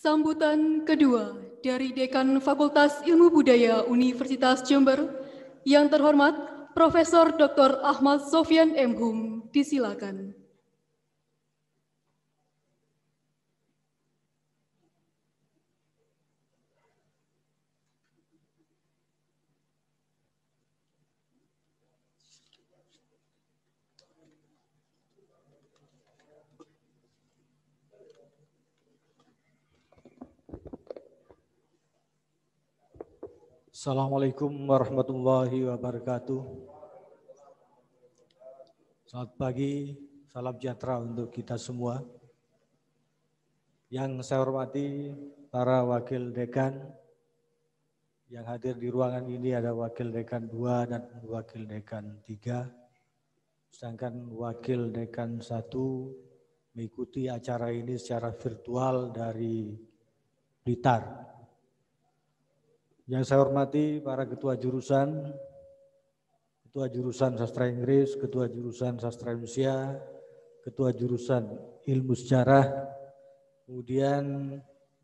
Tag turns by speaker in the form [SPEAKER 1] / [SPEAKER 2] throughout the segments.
[SPEAKER 1] Sambutan kedua dari Dekan Fakultas Ilmu Budaya Universitas Jember, yang terhormat Profesor Dr. Ahmad Sofyan M. Hum, disilakan.
[SPEAKER 2] Assalamualaikum warahmatullahi wabarakatuh. Selamat pagi, salam sejahtera untuk kita semua. Yang saya hormati para wakil dekan yang hadir di ruangan ini, ada wakil dekan 2 dan wakil dekan 3. Sedangkan wakil dekan 1 mengikuti acara ini secara virtual dari Blitar. Yang saya hormati para ketua jurusan Sastra Inggris, ketua jurusan Sastra Indonesia, ketua jurusan Ilmu Sejarah, kemudian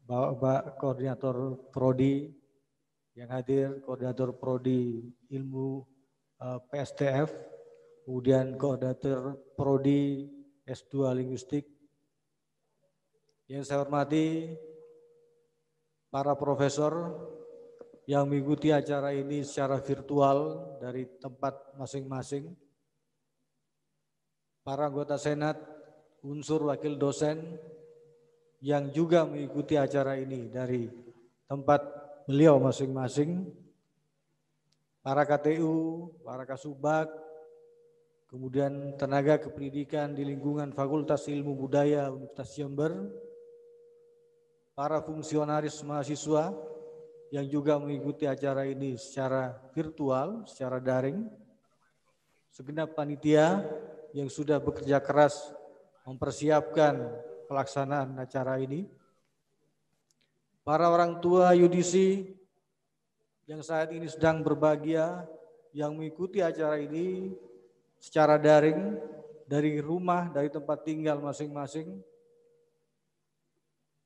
[SPEAKER 2] Bapak Koordinator Prodi yang hadir, Koordinator Prodi Ilmu PSTF, kemudian Koordinator Prodi S2 Linguistik. Yang saya hormati para profesor yang mengikuti acara ini secara virtual dari tempat masing-masing, para anggota Senat, unsur wakil dosen yang juga mengikuti acara ini dari tempat beliau masing-masing, para KTU, para Kasubag, kemudian tenaga kependidikan di lingkungan Fakultas Ilmu Budaya Universitas Jember, para fungsionaris mahasiswa yang juga mengikuti acara ini secara virtual, secara daring, segenap panitia yang sudah bekerja keras mempersiapkan pelaksanaan acara ini, para orang tua UDC yang saat ini sedang berbahagia, yang mengikuti acara ini secara daring, dari rumah, dari tempat tinggal masing-masing,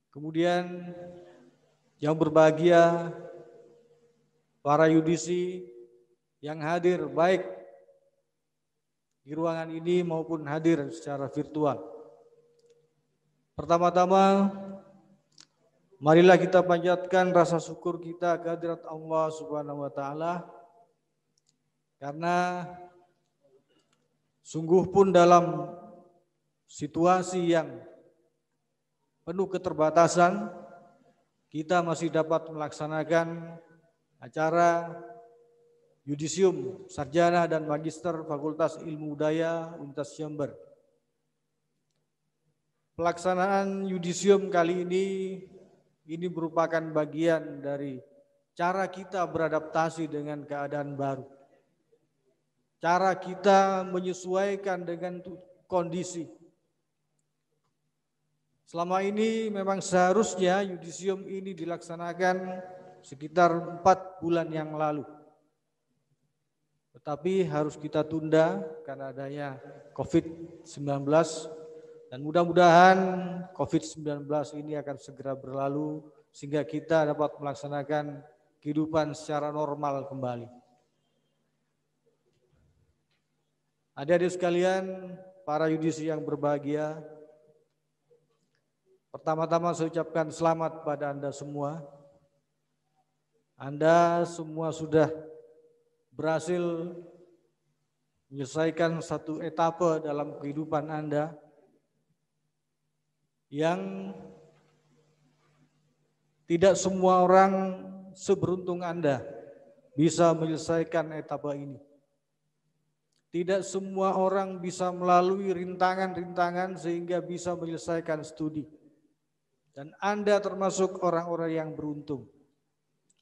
[SPEAKER 2] kemudian yang berbahagia, para UDC yang hadir baik di ruangan ini maupun hadir secara virtual. Pertama-tama, marilah kita panjatkan rasa syukur kita kehadirat Allah Subhanahu wa Ta'ala, karena sungguh pun dalam situasi yang penuh keterbatasan, kita masih dapat melaksanakan acara Yudisium Sarjana dan Magister Fakultas Ilmu Budaya Universitas Jember. Pelaksanaan Yudisium kali ini merupakan bagian dari cara kita beradaptasi dengan keadaan baru. Cara kita menyesuaikan dengan kondisi. Selama ini memang seharusnya Yudisium ini dilaksanakan sekitar 4 bulan yang lalu. Tetapi harus kita tunda karena adanya COVID-19, dan mudah-mudahan COVID-19 ini akan segera berlalu sehingga kita dapat melaksanakan kehidupan secara normal kembali. Adik-adik sekalian, para yudisi yang berbahagia, pertama-tama saya ucapkan selamat pada Anda semua. Anda semua sudah berhasil menyelesaikan satu etapa dalam kehidupan Anda yang tidak semua orang seberuntung Anda bisa menyelesaikan etapa ini. Tidak semua orang bisa melalui rintangan-rintangan sehingga bisa menyelesaikan studi. Dan Anda termasuk orang-orang yang beruntung.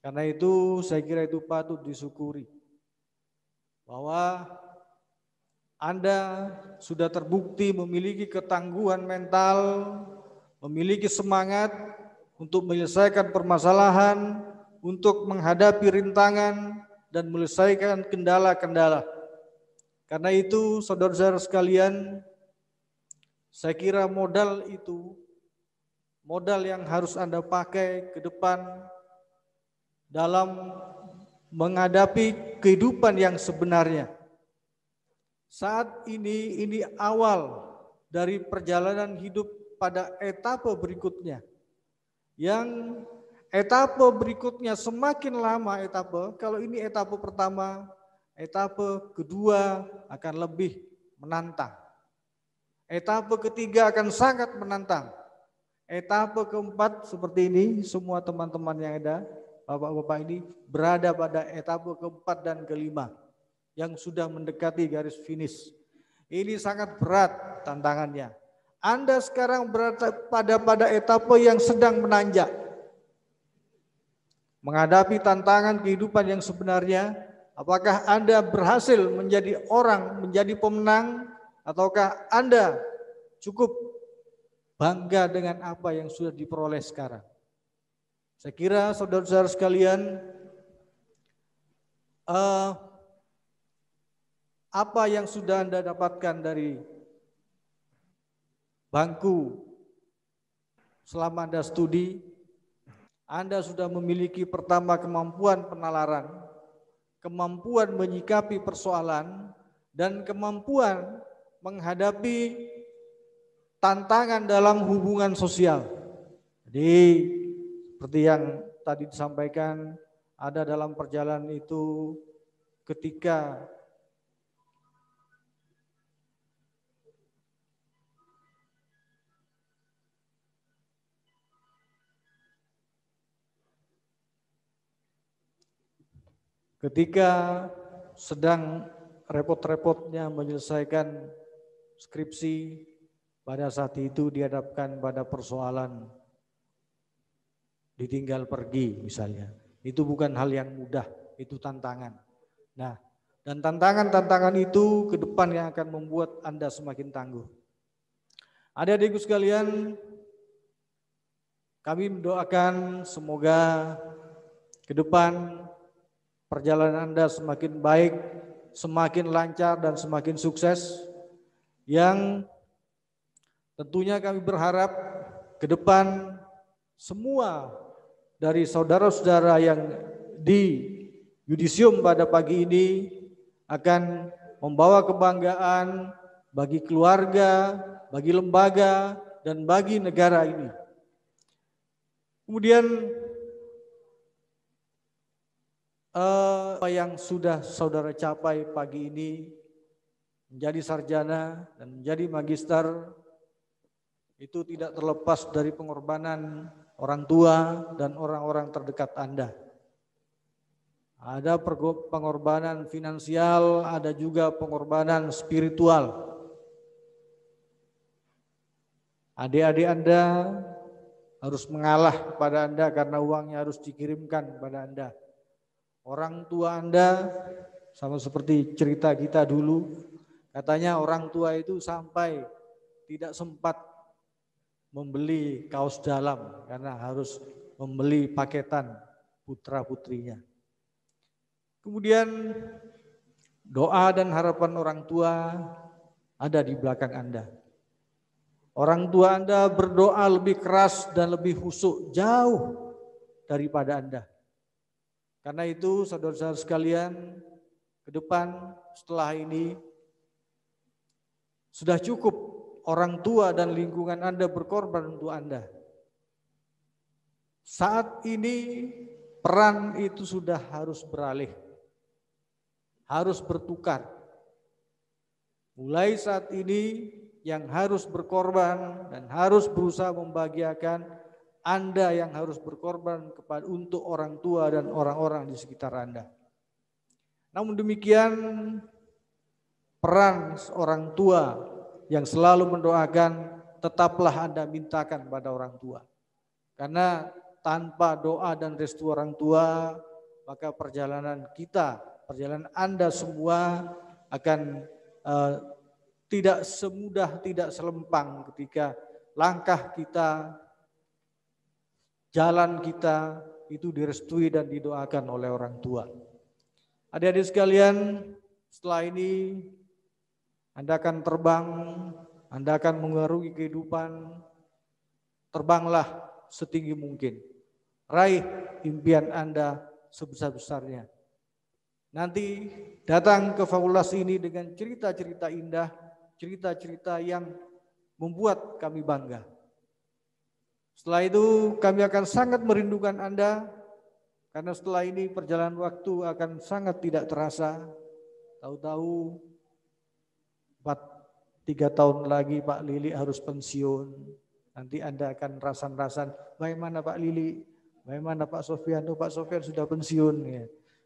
[SPEAKER 2] Karena itu saya kira itu patut disyukuri. Bahwa Anda sudah terbukti memiliki ketangguhan mental, memiliki semangat untuk menyelesaikan permasalahan, untuk menghadapi rintangan dan menyelesaikan kendala-kendala. Karena itu saudara-saudara sekalian, saya kira modal itu, modal yang harus Anda pakai ke depan dalam menghadapi kehidupan yang sebenarnya. Saat ini awal dari perjalanan hidup pada etapa berikutnya. Yang etapa berikutnya semakin lama kalau ini etapa pertama, etapa kedua akan lebih menantang. Etapa ketiga akan sangat menantang. Etapa keempat seperti ini, semua teman-teman yang ada, bapak-bapak ini berada pada etapa keempat dan kelima yang sudah mendekati garis finish. Ini sangat berat tantangannya. Anda sekarang berada pada etapa yang sedang menanjak. Menghadapi tantangan kehidupan yang sebenarnya, apakah Anda berhasil menjadi orang, menjadi pemenang, ataukah Anda cukup bangga dengan apa yang sudah diperoleh sekarang? Saya kira saudara-saudara sekalian, apa yang sudah Anda dapatkan dari bangku selama Anda studi, Anda sudah memiliki pertama kemampuan penalaran, kemampuan menyikapi persoalan, dan kemampuan menghadapi tantangan dalam hubungan sosial. Jadi seperti yang tadi disampaikan, ada dalam perjalanan itu ketika sedang repot-repotnya menyelesaikan skripsi, pada saat itu dihadapkan pada persoalan ditinggal pergi misalnya. Itu bukan hal yang mudah, itu tantangan. Nah, dan tantangan-tantangan itu ke depan yang akan membuat Anda semakin tangguh. Adik-adikku sekalian, kami mendoakan semoga ke depan perjalanan Anda semakin baik, semakin lancar dan semakin sukses. Yang tentunya kami berharap ke depan semua dari saudara-saudara yang di yudisium pada pagi ini akan membawa kebanggaan bagi keluarga, bagi lembaga, dan bagi negara ini. Kemudian apa yang sudah saudara capai pagi ini, menjadi sarjana dan menjadi magister, itu tidak terlepas dari pengorbanan orang tua dan orang-orang terdekat Anda. Ada pengorbanan finansial, ada juga pengorbanan spiritual. Adik-adik Anda harus mengalah kepada Anda karena uangnya harus dikirimkan kepada Anda. Orang tua Anda, sama seperti cerita kita dulu, katanya orang tua itu sampai tidak sempat membeli kaos dalam karena harus membeli paketan putra-putrinya. Kemudian doa dan harapan orang tua ada di belakang Anda. Orang tua Anda berdoa lebih keras dan lebih khusyuk jauh daripada Anda. Karena itu saudara-saudara sekalian, ke depan setelah ini sudah cukup orang tua dan lingkungan Anda berkorban untuk Anda. Saat ini peran itu sudah harus beralih, harus bertukar. Mulai saat ini yang harus berkorban dan harus berusaha membahagiakan, Anda yang harus berkorban untuk orang tua dan orang-orang di sekitar Anda. Namun demikian, peran seorang tua yang selalu mendoakan, tetaplah Anda mintakan pada orang tua. Karena tanpa doa dan restu orang tua, maka perjalanan kita, perjalanan Anda semua akan tidak semudah, tidak selempang ketika langkah kita, jalan kita itu direstui dan didoakan oleh orang tua. Adik-adik sekalian, setelah ini Anda akan terbang, Anda akan mengarungi kehidupan, terbanglah setinggi mungkin. Raih impian Anda sebesar-besarnya. Nanti datang ke fakultas ini dengan cerita-cerita indah, cerita-cerita yang membuat kami bangga. Setelah itu kami akan sangat merindukan Anda, karena setelah ini perjalanan waktu akan sangat tidak terasa. Tahu-tahu 3 tahun lagi Pak Lili harus pensiun. Nanti Anda akan rasan-rasan, bagaimana Pak Lili, bagaimana Pak Sofian, oh Pak Sofian sudah pensiun. Ya.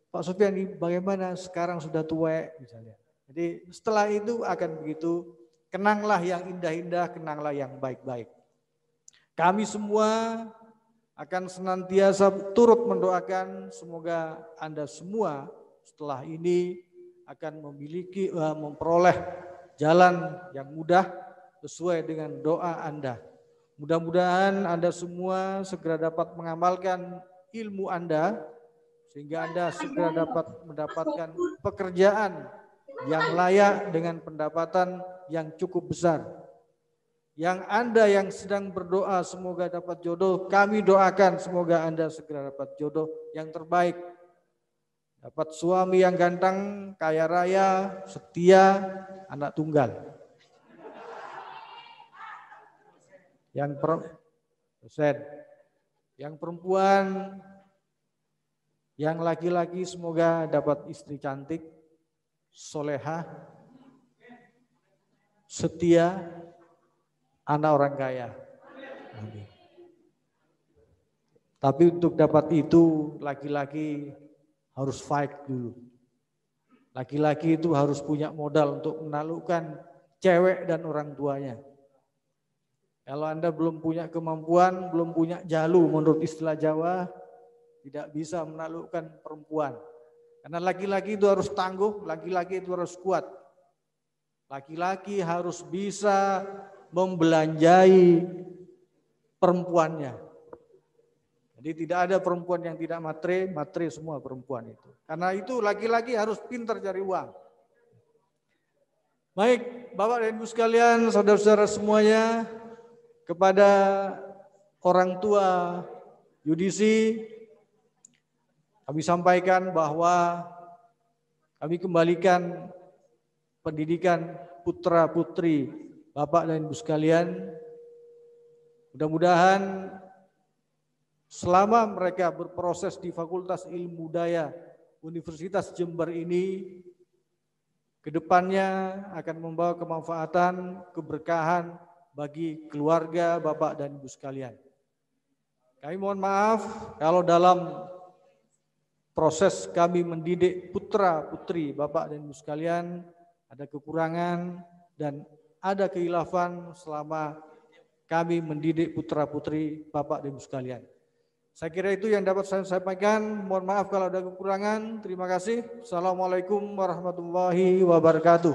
[SPEAKER 2] Pak Sofian ini bagaimana sekarang sudah tua misalnya. Jadi setelah itu akan begitu, kenanglah yang indah-indah, kenanglah yang baik-baik. Kami semua akan senantiasa turut mendoakan semoga Anda semua setelah ini akan memperoleh jalan yang mudah sesuai dengan doa Anda. Mudah-mudahan Anda semua segera dapat mengamalkan ilmu Anda sehingga Anda segera dapat mendapatkan pekerjaan yang layak dengan pendapatan yang cukup besar. Yang Anda yang sedang berdoa semoga dapat jodoh, kami doakan semoga Anda segera dapat jodoh yang terbaik. Dapat suami yang ganteng, kaya raya, setia, anak tunggal. Yang perempuan, yang laki-laki semoga dapat istri cantik, solehah, setia, anak orang kaya. Amin. Tapi untuk dapat itu laki-laki harus fight dulu. Laki-laki itu harus punya modal untuk menaklukkan cewek dan orang tuanya. Kalau Anda belum punya kemampuan, belum punya jalu menurut istilah Jawa, tidak bisa menaklukkan perempuan. Karena laki-laki itu harus tangguh, laki-laki itu harus kuat. Laki-laki harus bisa membelanjai perempuannya. Jadi tidak ada perempuan yang tidak matre, matre semua perempuan itu. Karena itu laki-laki harus pintar cari uang. Baik, Bapak dan Ibu sekalian, saudara-saudara semuanya, kepada orang tua Yudisi, kami sampaikan bahwa kami kembalikan pendidikan putra-putri Bapak dan Ibu sekalian. Mudah-mudahan selama mereka berproses di Fakultas Ilmu Budaya Universitas Jember ini, kedepannya akan membawa kemanfaatan, keberkahan bagi keluarga Bapak dan Ibu sekalian. Kami mohon maaf kalau dalam proses kami mendidik putra-putri Bapak dan Ibu sekalian ada kekurangan dan ada kekhilafan selama kami mendidik putra-putri Bapak dan Ibu sekalian. Saya kira itu yang dapat saya sampaikan. Mohon maaf kalau ada kekurangan. Terima kasih. Assalamualaikum warahmatullahi wabarakatuh.